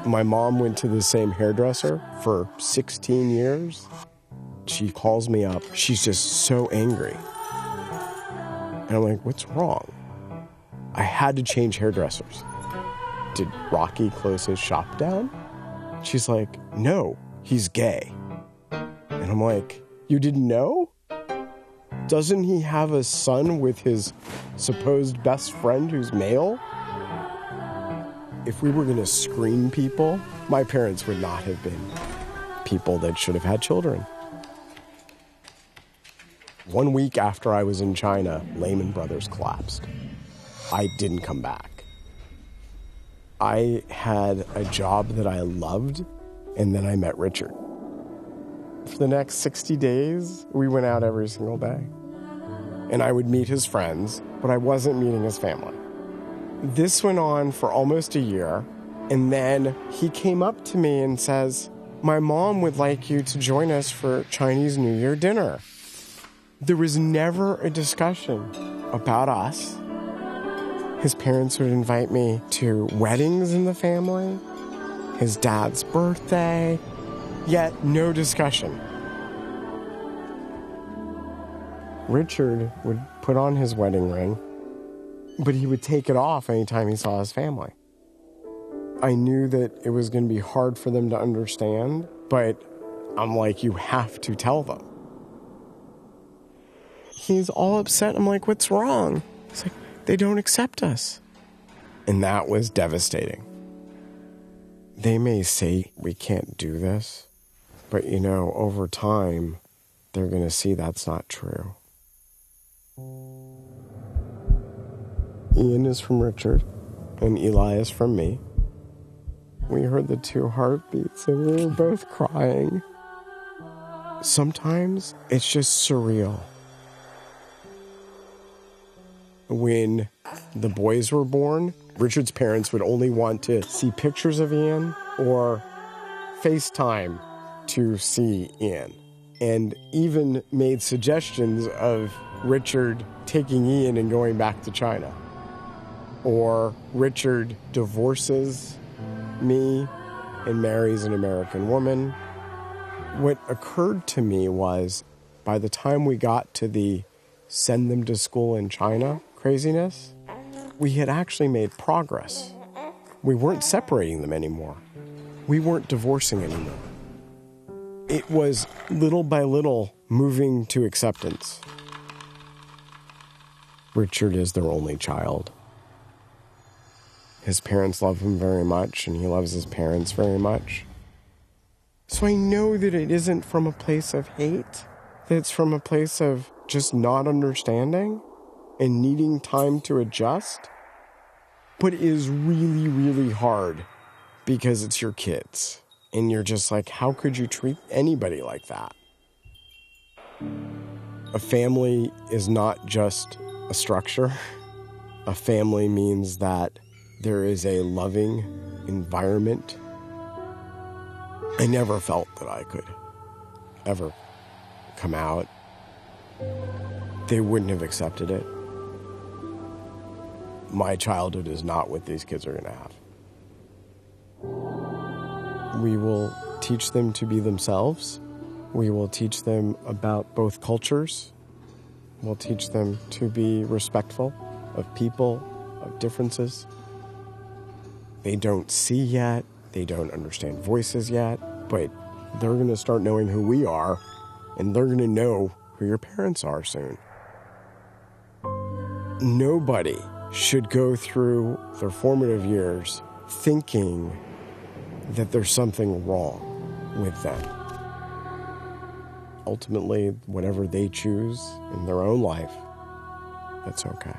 My mom went to the same hairdresser for 16 years. She calls me up. She's just so angry. And I'm like, what's wrong? I had to change hairdressers. Did Rocky close his shop down? She's like, no, he's gay. And I'm like, you didn't know? Doesn't he have a son with his supposed best friend who's male? If we were going to screen people, my parents would not have been people that should have had children. 1 week after I was in China, Lehman Brothers collapsed. I didn't come back. I had a job that I loved, and then I met Richard. For the next 60 days, we went out every single day. And I would meet his friends, but I wasn't meeting his family. This went on for almost a year, and then he came up to me and says, my mom would like you to join us for Chinese New Year dinner. There was never a discussion about us. His parents would invite me to weddings in the family, his dad's birthday, yet no discussion. Richard would put on his wedding ring, but he would take it off anytime he saw his family. I knew that it was going to be hard for them to understand, but I'm like, you have to tell them. He's all upset. I'm like, what's wrong? He's like, they don't accept us. And that was devastating. They may say we can't do this, but over time, they're going to see that's not true. Ian is from Richard, and Eli is from me. We heard the two heartbeats, and we were both crying. Sometimes it's just surreal. When the boys were born, Richard's parents would only want to see pictures of Ian or FaceTime to see Ian, and even made suggestions of Richard taking Ian and going back to China. Or Richard divorces me and marries an American woman. What occurred to me was, by the time we got to the send them to school in China craziness, we had actually made progress. We weren't separating them anymore. We weren't divorcing anymore. It was little by little moving to acceptance. Richard is their only child. His parents love him very much, and he loves his parents very much. So I know that it isn't from a place of hate, that it's from a place of just not understanding and needing time to adjust. But it is really, really hard because it's your kids. And you're just like, how could you treat anybody like that? A family is not just a structure. A family means that there is a loving environment. I never felt that I could ever come out. They wouldn't have accepted it. My childhood is not what these kids are going to have. We will teach them to be themselves. We will teach them about both cultures. We'll teach them to be respectful of people, of differences. They don't see yet. They don't understand voices yet. But they're going to start knowing who we are, and they're going to know who your parents are soon. Nobody should go through their formative years thinking that there's something wrong with them. Ultimately, whatever they choose in their own life, that's okay.